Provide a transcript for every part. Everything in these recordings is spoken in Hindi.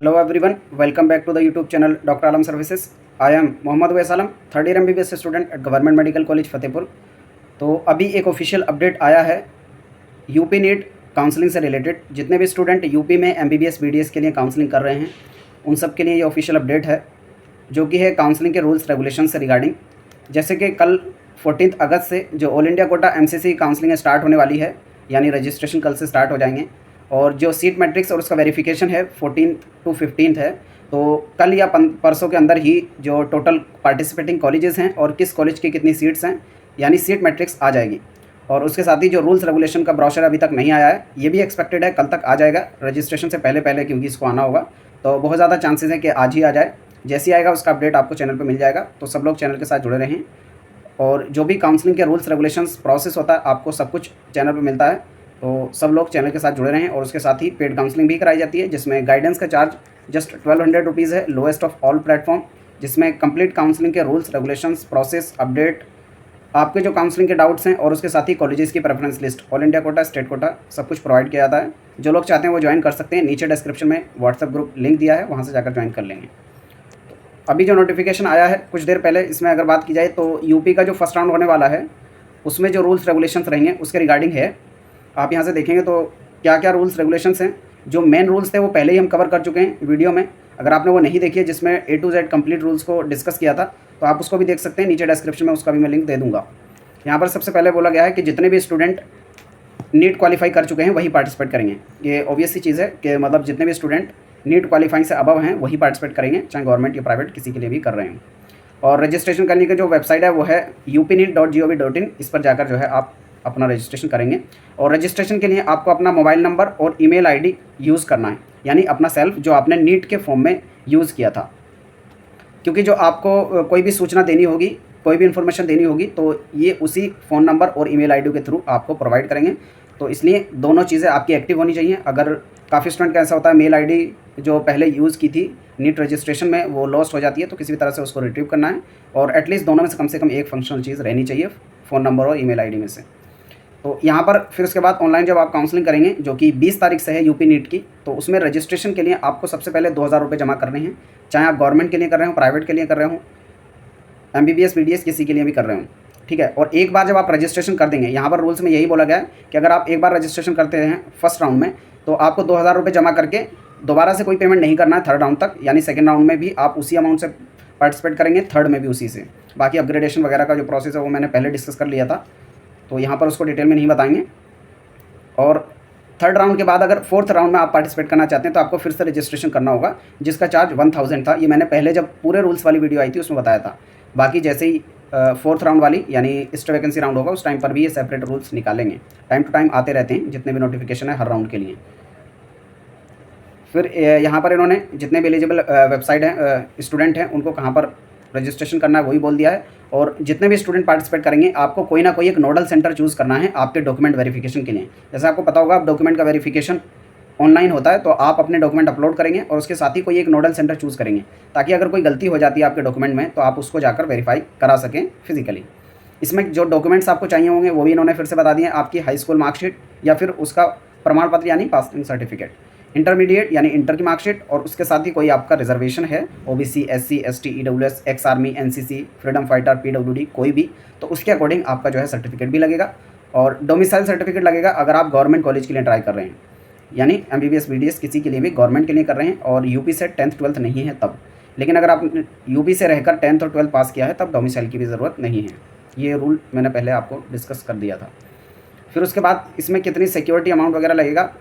Hello everyone, welcome back to the YouTube channel Dr. Alam Services. I am Mohammad Uwais Alam, third year MBBS student at government medical college Fatehpur. तो अभी एक ऑफिशियल अपडेट आया है यूपी नीट काउंसलिंग से रिलेटेड। जितने भी स्टूडेंट यूपी में MBBS BDS के लिए काउंसलिंग कर रहे हैं उन सब के लिए ये ऑफिशियल अपडेट है, जो कि है काउंसलिंग के रूल्स रेगुलेशन से रिगार्डिंग। जैसे कि कल 14 अगस्त से जो all India quota MCC counselling start होने वाली है, यानी रजिस्ट्रेशन कल से स्टार्ट हो जाएंगे। और जो सीट मैट्रिक्स और उसका वेरिफिकेशन है 14 to 15 है। तो कल या परसों के अंदर ही जो टोटल पार्टिसिपेटिंग कॉलेजेस हैं और किस कॉलेज की कितनी सीट्स हैं, यानी सीट मैट्रिक्स आ जाएगी। और उसके साथ ही जो रूल्स रेगुलेशन का ब्रोशर अभी तक नहीं आया है, ये भी एक्सपेक्टेड है कल तक आ जाएगा, रजिस्ट्रेशन से पहले क्योंकि इसको आना होगा। तो बहुत ज़्यादा चांसेस है कि आज ही आ जाए। जैसे ही आएगा उसका अपडेट आपको चैनल पर मिल जाएगा। तो सब लोग चैनल के साथ जुड़े रहें, और जो भी काउंसलिंग के रूल्स रेगुलेशंस प्रोसेस होता है आपको सब कुछ चैनल पर मिलता है। तो सब लोग चैनल के साथ जुड़े रहें। और उसके साथ ही पेड काउंसलिंग भी कराई जाती है, जिसमें गाइडेंस का चार्ज जस्ट 1200 रुपीज़ है, लोएस्ट ऑफ ऑल प्लेटफॉर्म। जिसमें कंप्लीट काउंसलिंग के रूल्स रेगुलेशंस प्रोसेस अपडेट, आपके जो काउंसलिंग के डाउट्स हैं और उसके साथ ही कॉलेजेस की preference list, all India quota, state quota, सब कुछ प्रोवाइड किया जाता है। जो लोग चाहते हैं वो ज्वाइन कर सकते हैं। नीचे डिस्क्रिप्शन में व्हाट्सएप ग्रुप लिंक दिया है, वहाँ से जाकर ज्वाइन कर लेंगे। अभी जो नोटिफिकेशन आया है कुछ देर पहले, इसमें अगर बात की जाए तो यूपी का जो फर्स्ट राउंड होने वाला है उसमें जो रूल्स रेगुलेशंस रहेंगे उसके रिगार्डिंग है। आप यहाँ से देखेंगे तो क्या क्या रूल्स रेगुलेशंस हैं। जो मेन रूल्स थे वो पहले ही हम कवर कर चुके हैं वीडियो में। अगर आपने वो नहीं देखी है जिसमें A to Z complete rules को डिस्कस किया था, तो आप उसको भी देख सकते हैं। नीचे डिस्क्रिप्शन में उसका भी मैं लिंक दे दूँगा। यहाँ पर सबसे पहले बोला गया है कि जितने भी स्टूडेंट नीट क्वालिफाई कर चुके हैं वही पार्टिसिपेट करेंगे। ये ऑब्वियस सी चीज़ है कि मतलब जितने भी स्टूडेंट नीट क्वालिफाइंग से अबव हैं वही पार्टिसिपेट करेंगे, चाहे गवर्नमेंट या प्राइवेट किसी के लिए भी कर रहे हैं। और रजिस्ट्रेशन करने की जो वेबसाइट है वो है upneet.gov.in। इस पर जाकर जो है आप अपना रजिस्ट्रेशन करेंगे। और रजिस्ट्रेशन के लिए आपको अपना मोबाइल नंबर और ईमेल आईडी यूज़ करना है, यानी अपना सेल्फ जो आपने नीट के फॉर्म में यूज़ किया था। क्योंकि जो आपको कोई भी सूचना देनी होगी, कोई भी इन्फॉर्मेशन देनी होगी, तो ये उसी फ़ोन नंबर और ईमेल आईडी के थ्रू आपको प्रोवाइड करेंगे। तो इसलिए दोनों चीज़ें आपकी एक्टिव होनी चाहिए। अगर काफ़ी स्टूडेंट का ऐसा होता है मेल आईडी जो पहले यूज़ की थी नीट रजिस्ट्रेशन में वो लॉस्ट हो जाती है, तो किसी भी तरह से उसको रिट्रीव करना है। और एटलीस्ट दोनों में से कम एक फंक्शनल चीज़ रहनी चाहिए, फ़ोन नंबर और ईमेल आईडी में से। तो यहाँ पर फिर उसके बाद ऑनलाइन जब आप काउंसलिंग करेंगे, जो कि 20 तारीख से है यूपी नीट की, तो उसमें रजिस्ट्रेशन के लिए आपको सबसे पहले 2000 रुपये जमा करने हैं। चाहे आप गवर्नमेंट के लिए कर रहे हो, प्राइवेट के लिए कर रहे हो, MBBS BDS किसी के लिए भी कर रहे हो, ठीक है। और एक बार जब आप रजिस्ट्रेशन कर देंगे, यहाँ पर रूल्स में यही बोला गया है कि अगर आप एक बार रजिस्ट्रेशन करते हैं फर्स्ट राउंड में, तो आपको 2000 रुपये जमा करके दोबारा से कोई पेमेंट नहीं करना है थर्ड राउंड तक। यानी सेकेंड राउंड में भी आप उसी अमाउंट से पार्टिसिपेट करेंगे, थर्ड में भी उसी से। बाकी अपग्रेडेशन वगैरह का जो प्रोसेस है वो मैंने पहले डिस्कस कर लिया था, तो यहाँ पर उसको डिटेल में नहीं बताएंगे। और थर्ड राउंड के बाद अगर फोर्थ राउंड में आप पार्टिसिपेट करना चाहते हैं तो आपको फिर से रजिस्ट्रेशन करना होगा, जिसका चार्ज 1000 था। ये मैंने पहले जब पूरे रूल्स वाली वीडियो आई थी उसमें बताया था। बाकी जैसे ही फोर्थ राउंड वाली यानी एक्स्ट्रा वैकेंसी राउंड होगा उस टाइम पर भी ये सेपरेट रूल्स निकालेंगे। टाइम टू टाइम आते रहते हैं जितने भी नोटिफिकेशन है हर राउंड के लिए। फिर यहाँ पर इन्होंने जितने भी एलिजिबल वेबसाइट हैं स्टूडेंट हैं उनको कहाँ पर रजिस्ट्रेशन करना है वही बोल दिया है। और जितने भी स्टूडेंट पार्टिसिपेट करेंगे आपको कोई ना कोई एक नोडल सेंटर चूज़ करना है आपके डॉक्यूमेंट वेरिफिकेशन के लिए। जैसे आपको पता होगा, आप डॉक्यूमेंट का वेरिफिकेशन ऑनलाइन होता है, तो आप अपने डॉक्यूमेंट अपलोड करेंगे और उसके साथ ही कोई एक नोडल सेंटर चूज़ करेंगे, ताकि अगर कोई गलती हो जाती है आपके डॉक्यूमेंट में तो आप उसको जाकर वेरीफाई करा सकें फिजिकली। इसमें जो डॉक्यूमेंट्स आपको चाहिए होंगे वो भी इन्होंने फिर से बता दिए। आपकी हाई स्कूल मार्कशीट या फिर उसका प्रमाण पत्र यानी पासिंग सर्टिफिकेट, इंटरमीडिएट यानी इंटर की मार्कशीट, और उसके साथ ही कोई आपका रिजर्वेशन है OBC SC ST EWS ex army NCC freedom fighter PWD कोई भी, तो उसके अकॉर्डिंग आपका जो है सर्टिफिकेट भी लगेगा। और डोमिसाइल सर्टिफिकेट लगेगा अगर आप गवर्नमेंट कॉलेज के लिए ट्राई कर रहे हैं, यानी MBBS BDS किसी के लिए भी गवर्नमेंट के लिए कर रहे हैं और यूपी से 10th 12th नहीं है तब। लेकिन अगर आप यूपी से रहकर 10th और 12th पास किया है तब डोमिसाइल की भी ज़रूरत नहीं है। ये रूल मैंने पहले आपको डिस्कस कर दिया था। फिर उसके बाद इसमें कितनी सिक्योरिटी अमाउंट वगैरह लगेगा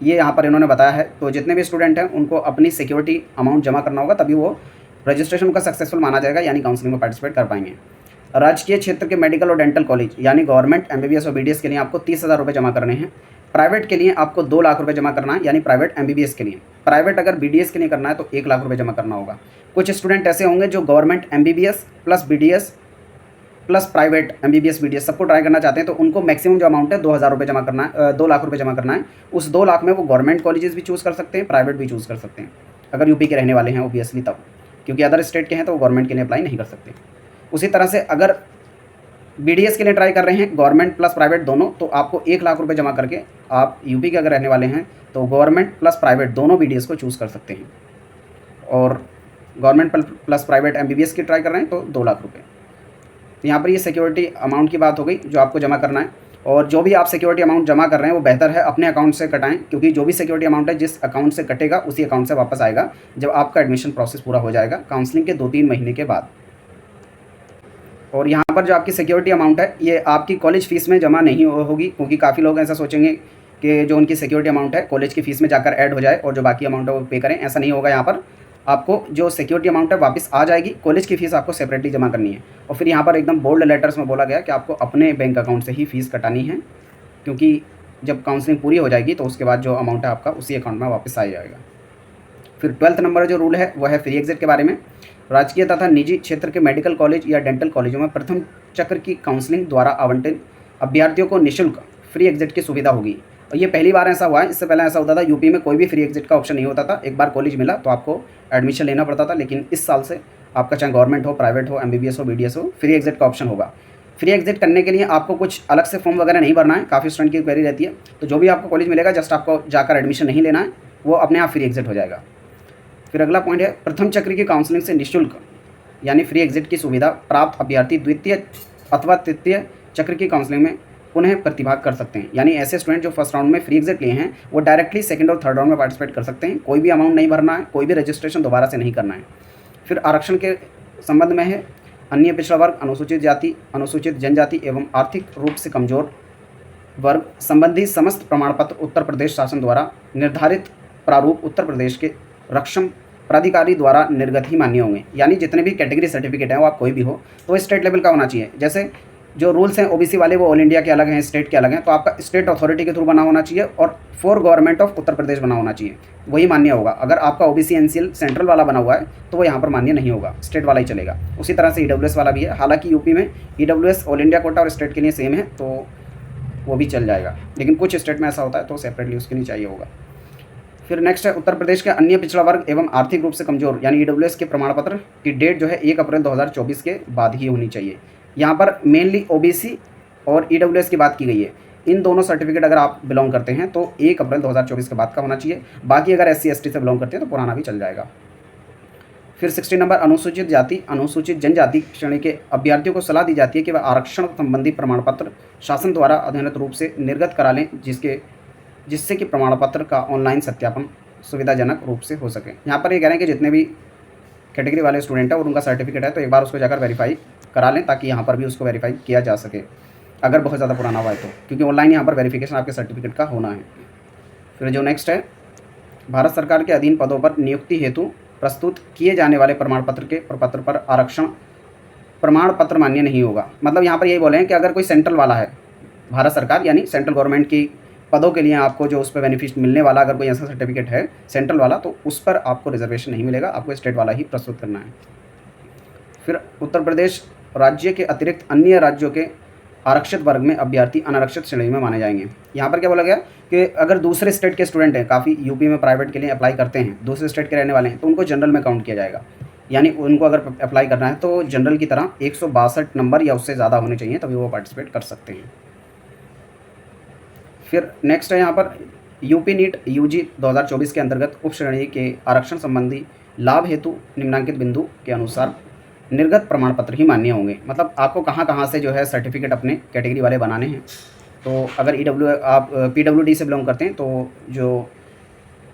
ये यहाँ पर इन्होंने बताया है। तो जितने भी स्टूडेंट हैं उनको अपनी सिक्योरिटी अमाउंट जमा करना होगा, तभी वो रजिस्ट्रेशन का सक्सेसफुल माना जाएगा, यानी काउंसलिंग में पार्टिसिपेट कर पाएंगे। राजकीय क्षेत्र के मेडिकल और डेंटल कॉलेज यानी गवर्नमेंट MBBS और BDS के लिए आपको 30,000 रुपये जमा करने हैं। प्राइवेट के लिए आपको 2 लाख रुपये जमा करना है, यानी प्राइवेट MBBS के लिए। प्राइवेट अगर BDS के लिए करना है तो 1 लाख रुपये जमा करना होगा। कुछ स्टूडेंट ऐसे होंगे जो government MBBS plus BDS plus private MBBS BDS सबको ट्राई करना चाहते हैं, तो उनको मैक्सिमम जो अमाउंट है 2000 रुपये जमा करना है, 2 लाख रुपये जमा करना है। उस 2 लाख में वो गवर्नमेंट कॉलेजेस भी चूज़ कर सकते हैं, प्राइवेट भी चूज़ कर सकते हैं, अगर यूपी के रहने वाले हैं ऑब्वियसली तब, क्योंकि अदर स्टेट के हैं तो वो गवर्नमेंट के लिए अप्लाई नहीं कर सकते। उसी तरह से अगर बीडीएस के लिए ट्राई कर रहे हैं, गवर्नमेंट प्लस प्राइवेट दोनों, तो आपको 1 लाख रुपए जमा करके आप यूपी के अगर रहने वाले हैं तो गवर्नमेंट प्लस प्राइवेट दोनों बीडीएस को चूज़ कर सकते हैं। और गवर्नमेंट प्लस प्राइवेट एमबीबीएस की ट्राई कर रहे हैं तो 2 लाख रुपए। तो यहाँ पर ये सिक्योरिटी अमाउंट की बात हो गई जो आपको जमा करना है। और जो भी आप सिक्योरिटी अमाउंट जमा कर रहे हैं वो बेहतर है अपने अकाउंट से कटाएं, क्योंकि जो भी सिक्योरिटी अमाउंट है जिस अकाउंट से कटेगा उसी अकाउंट से वापस आएगा जब आपका एडमिशन प्रोसेस पूरा हो जाएगा काउंसलिंग के 2-3 महीने के बाद। और यहाँ पर जो आपकी सिक्योरिटी अमाउंट है ये आपकी कॉलेज फ़ीस में जमा नहीं होगी, क्योंकि काफ़ी लोग ऐसा सोचेंगे कि जो उनकी सिक्योरिटी अमाउंट है कॉलेज की फ़ीस में जाकर ऐड हो जाए और जो बाकी अमाउंट है वो पे करें। ऐसा नहीं होगा। यहाँ पर आपको जो सिक्योरिटी अमाउंट है वापस आ जाएगी, कॉलेज की फ़ीस आपको सेपरेटली जमा करनी है। और फिर यहाँ पर एकदम बोल्ड लेटर्स में बोला गया कि आपको अपने बैंक अकाउंट से ही फ़ीस कटानी है, क्योंकि जब काउंसलिंग पूरी हो जाएगी तो उसके बाद जो अमाउंट है आपका उसी अकाउंट में वापस आ जाएगा। फिर 12th नंबर जो रूल है वह है फ्री एग्जिट के बारे में। राजकीय तथा निजी क्षेत्र के मेडिकल कॉलेज या डेंटल कॉलेजों में प्रथम चक्र की काउंसलिंग द्वारा आवंटित अभ्यर्थियों को निःशुल्क फ्री एग्जिट की सुविधा होगी। और ये पहली बार ऐसा हुआ है, इससे पहले ऐसा होता था यूपी में कोई भी फ्री एग्जिट का ऑप्शन नहीं होता था। एक बार कॉलेज मिला तो आपको एडमिशन लेना पड़ता था, लेकिन इस साल से आपका चाहे गवर्नमेंट हो, प्राइवेट हो, एमबीबीएस हो, बीडीएस हो, फ्री एग्जिट का ऑप्शन होगा। फ्री एग्जिट करने के लिए आपको कुछ अलग से फॉर्म वगैरह नहीं भरना है, काफ़ी स्टूडेंट की क्वेरी रहती है। तो जो भी आपको कॉलेज मिलेगा जस्ट आपको जाकर एडमिशन नहीं लेना है, वो अपने आप फ्री एग्जिट हो जाएगा। फिर अगला पॉइंट है प्रथम चक्र की काउंसलिंग से निःशुल्क यानी फ्री एग्जिट की सुविधा प्राप्त अभ्यर्थी द्वितीय अथवा तृतीय चक्र की काउंसलिंग में पुनः प्रतिभाग कर सकते हैं। यानी ऐसे स्टूडेंट जो फर्स्ट राउंड में फ्री एग्जिट लिए हैं वो डायरेक्टली सेकंड और थर्ड राउंड में पार्टिसिपेट कर सकते हैं। कोई भी अमाउंट नहीं भरना है, कोई भी रजिस्ट्रेशन दोबारा से नहीं करना है। फिर आरक्षण के संबंध में है अन्य पिछड़ा वर्ग, अनुसूचित जाति, अनुसूचित जनजाति एवं आर्थिक रूप से कमजोर वर्ग संबंधी समस्त प्रमाण पत्र उत्तर प्रदेश शासन द्वारा निर्धारित प्रारूप उत्तर प्रदेश के रक्षम प्राधिकारी द्वारा निर्गत ही मान्य होंगे। यानी जितने भी कैटेगरी सर्टिफिकेट हैं वो आप कोई भी हो तो स्टेट लेवल का होना चाहिए। जैसे जो रूल्स हैं ओबीसी वाले वो ऑल इंडिया के अलग हैं, स्टेट के अलग हैं, तो आपका स्टेट अथॉरिटी के थ्रू बना होना चाहिए और for government of Uttar Pradesh बना होना चाहिए, वही मान्य होगा। अगर आपका ओबीसी एनसीएल सेंट्रल वाला बना हुआ है तो वो यहाँ पर मान्य नहीं होगा, स्टेट वाला ही चलेगा। उसी तरह से ईडब्ल्यूएस वाला भी है। हालांकि यूपी में ईडब्ल्यूएस ऑल इंडिया कोटा और स्टेट के लिए सेम है तो वो भी चल जाएगा, लेकिन कुछ स्टेट में ऐसा होता है तो सेपरेटली उसके लिए चाहिए होगा। फिर नेक्स्ट है उत्तर प्रदेश के अन्य पिछड़ा वर्ग एवं आर्थिक रूप से कमजोर यानी ईडब्ल्यूएस के प्रमाण पत्र की डेट जो है 1 अप्रैल 2024 के बाद ही होनी चाहिए। यहाँ पर मेनली ओबीसी और ईडब्ल्यूएस की बात की गई है। इन दोनों सर्टिफिकेट अगर आप बिलोंग करते हैं तो 1 अप्रैल 2024 के बाद का होना चाहिए। बाकी अगर SC ST से बिलोंग करते हैं तो पुराना भी चल जाएगा। फिर 16 नंबर अनुसूचित जाति अनुसूचित जनजाति श्रेणी के अभ्यर्थियों को सलाह दी जाती है कि वह आरक्षण संबंधी प्रमाण पत्र शासन द्वारा अध्ययनत रूप से निर्गत करा लें, जिससे कि प्रमाण पत्र का ऑनलाइन सत्यापन सुविधाजनक रूप से हो सके। यहाँ पर ये कह रहे हैं कि जितने भी कैटेगरी वाले स्टूडेंट हैं और उनका सर्टिफिकेट है तो एक बार उसको जाकर वेरीफाई करा लें, ताकि यहाँ पर भी उसको वेरीफाई किया जा सके अगर बहुत ज़्यादा पुराना हुआ है तो, क्योंकि ऑनलाइन यहाँ पर वेरिफिकेशन आपके सर्टिफिकेट का होना है। फिर जो नेक्स्ट है भारत सरकार के अधीन पदों पर नियुक्ति हेतु प्रस्तुत किए जाने वाले प्रमाण पत्र के प्रपत्र पर आरक्षण प्रमाण पत्र मान्य नहीं होगा। मतलब यहाँ पर यही बोले हैं कि अगर कोई सेंट्रल वाला है, भारत सरकार यानी सेंट्रल गवर्नमेंट की पदों के लिए आपको जो उस पर बेनिफिट मिलने वाला अगर कोई ऐसा सर्टिफिकेट है सेंट्रल वाला तो उस पर आपको रिजर्वेशन नहीं मिलेगा, आपको स्टेट वाला ही प्रस्तुत करना है। फिर उत्तर प्रदेश राज्य के अतिरिक्त अन्य राज्यों के आरक्षित वर्ग में अभ्यर्थी अनारक्षित श्रेणी में माने जाएंगे। यहाँ पर क्या बोला गया कि अगर दूसरे स्टेट के स्टूडेंट हैं, काफ़ी यूपी में प्राइवेट के लिए अप्लाई करते हैं, दूसरे स्टेट के रहने वाले हैं, तो उनको जनरल में काउंट किया जाएगा। यानी उनको अगर अप्लाई करना है तो जनरल की तरह 162 नंबर या उससे ज़्यादा होने चाहिए, तभी वो पार्टिसिपेट कर सकते हैं। फिर नेक्स्ट है यहाँ पर यूपी नीट UG 2024 के अंतर्गत उप श्रेणी के आरक्षण संबंधी लाभ हेतु निम्नांकित बिंदु के अनुसार निर्गत प्रमाण पत्र ही मान्य होंगे। मतलब आपको कहाँ कहाँ से जो है सर्टिफिकेट अपने कैटेगरी वाले बनाने हैं। तो अगर आप PWD से बिलोंग करते हैं तो जो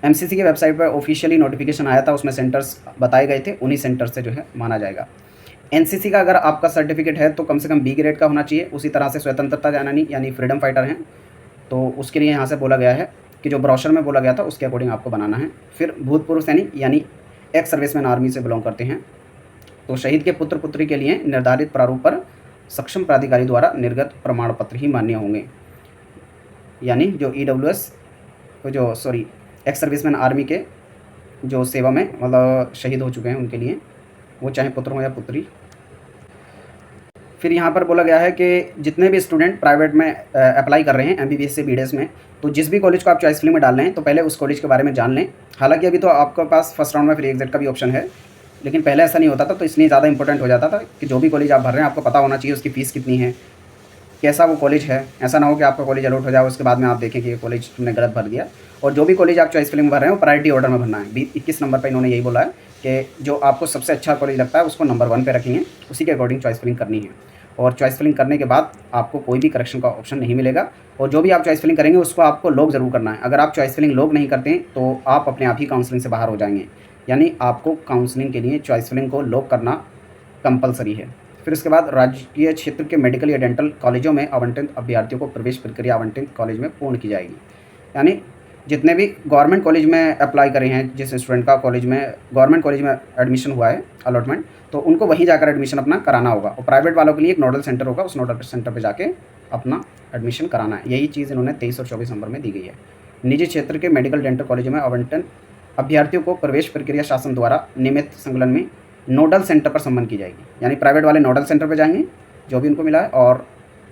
MCC की वेबसाइट पर ऑफिशियली नोटिफिकेशन आया था उसमें सेंटर्स बताए गए थे, उन्हीं सेंटर से जो है माना जाएगा। NCC का अगर आपका सर्टिफिकेट है तो कम से कम B ग्रेड का होना चाहिए। उसी तरह से स्वतंत्रता सेनानी यानी फ्रीडम फाइटर हैं तो उसके लिए यहाँ से बोला गया है कि जो ब्रोशर में बोला गया था उसके अकॉर्डिंग आपको बनाना है। फिर भूतपूर्व सैनिक यानी एक्स सर्विसमैन आर्मी से बिलोंग करते हैं तो शहीद के पुत्र पुत्री के लिए निर्धारित प्रारूप पर सक्षम प्राधिकारी द्वारा निर्गत प्रमाण पत्र ही मान्य होंगे। यानी जो EWS एक्स सर्विसमैन आर्मी के जो सेवा में मतलब शहीद हो चुके हैं उनके लिए, वो चाहे पुत्र हो या पुत्री। फिर यहाँ पर बोला गया है कि जितने भी स्टूडेंट प्राइवेट में अप्लाई कर रहे हैं MBBS से BDS में, तो जिस भी कॉलेज को आप चॉइस फिलिंग में डाल रहे हैं तो पहले उस कॉलेज के बारे में जान लें। हालांकि अभी तो आपके पास फर्स्ट राउंड में फ्री एग्जिट का भी ऑप्शन है, लेकिन पहले ऐसा नहीं होता था, तो इसलिए ज़्यादा इंपॉर्टेंट हो जाता था कि जो भी कॉलेज आप भर रहे हैं आपको पता होना चाहिए उसकी फ़ीस कितनी है, कैसा वो कॉलेज है। ऐसा ना हो कि आपका कॉलेज अलॉट हो जाए उसके बाद में आप देखें कि ये कॉलेज तुमने गलत भर दिया। और जो भी कॉलेज आप चॉइस फिलिंग भर रहे हैं वो प्रायोरिटी ऑर्डर में भरना है। 21 नंबर पर इन्होंने यही बोला है कि जो आपको सबसे अच्छा कॉलेज लगता है उसको नंबर 1 पे रखेंगे, उसी के अकॉर्डिंग चॉइस फिलिंग करनी है। और चॉइस फिलिंग करने के बाद आपको कोई भी करेक्शन का ऑप्शन नहीं मिलेगा, और जो भी आप चॉइस फिलिंग करेंगे उसको आपको लॉक ज़रूर करना है। अगर आप चॉइस फिलिंग लॉक नहीं करते हैं तो आप अपने आप ही काउंसलिंग से बाहर हो जाएंगे, यानी आपको काउंसलिंग के लिए चॉइस फिलिंग को लॉक करना कंपलसरी है। फिर उसके बाद राजकीय क्षेत्र के मेडिकल या डेंटल कॉलेजों में आवंटित अभ्यर्थियों को प्रवेश प्रक्रिया आवंटित कॉलेज में पूर्ण की जाएगी। यानी जितने भी गवर्नमेंट कॉलेज में अप्लाई करे हैं, जिस स्टूडेंट का कॉलेज में गवर्नमेंट कॉलेज में एडमिशन हुआ है अलॉटमेंट, तो उनको वहीं जाकर एडमिशन अपना कराना होगा। और प्राइवेट वालों के लिए एक नोडल सेंटर होगा, उस नोडल सेंटर पे जाके अपना एडमिशन कराना है। यही चीज़ इन्होंने 23 और 24 नंबर में दी गई है। निजी क्षेत्र के मेडिकल डेंटल कॉलेजों में आवंटन अभ्यर्थियों को प्रवेश प्रक्रिया शासन द्वारा नियमित संकलन में नोडल सेंटर पर संबंध की जाएगी। यानी प्राइवेट वाले नोडल सेंटर पर जाएंगे जो भी उनको मिला है, और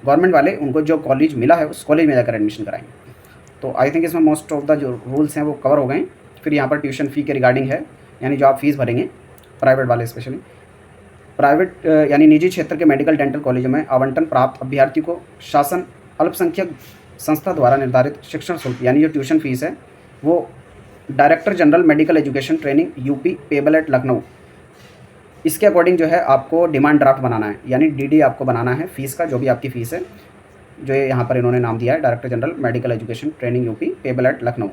गवर्नमेंट वाले उनको जो कॉलेज मिला है उस कॉलेज में जाकर एडमिशन कराएंगे। तो आई थिंक इसमें मोस्ट ऑफ द जो रूल्स हैं वो कवर हो गए। फिर यहाँ पर ट्यूशन फ़ी के रिगार्डिंग है, यानी जो आप फीस भरेंगे प्राइवेट वाले स्पेशली प्राइवेट यानी निजी क्षेत्र के मेडिकल डेंटल कॉलेजों में आवंटन प्राप्त अभ्यर्थी को शासन अल्पसंख्यक संस्था द्वारा निर्धारित शिक्षण शुल्क यानी जो ट्यूशन फीस है वो director general medical education training UP payable eight Lucknow, इसके अकॉर्डिंग जो है आपको डिमांड ड्राफ्ट बनाना है, यानी डीडी आपको बनाना है फ़ीस का, जो भी आपकी फ़ीस है, जो यहाँ पर इन्होंने नाम दिया है director general medical education training UP payable eight Lucknow.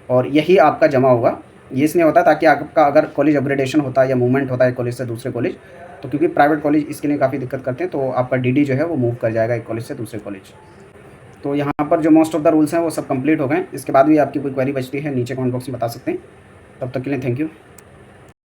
और यही आपका जमा होगा। ये इसलिए होता है ताकि आपका अगर कॉलेज अपग्रेडेशन होता है या मूवमेंट होता है कॉलेज से दूसरे कॉलेज, तो क्योंकि प्राइवेट कॉलेज इसके लिए काफ़ी दिक्कत करते हैं, तो आपका डीडी जो है वो मूव कर जाएगा एक कॉलेज से दूसरे कॉलेज। तो यहाँ पर जो मोस्ट ऑफ द रूल्स हैं वो सब कंप्लीट हो गए। इसके बाद भी आपकी कोई क्वेरी बचती है नीचे कमेंट बॉक्स में बता सकते हैं। तब तक के लिए थैंक यू।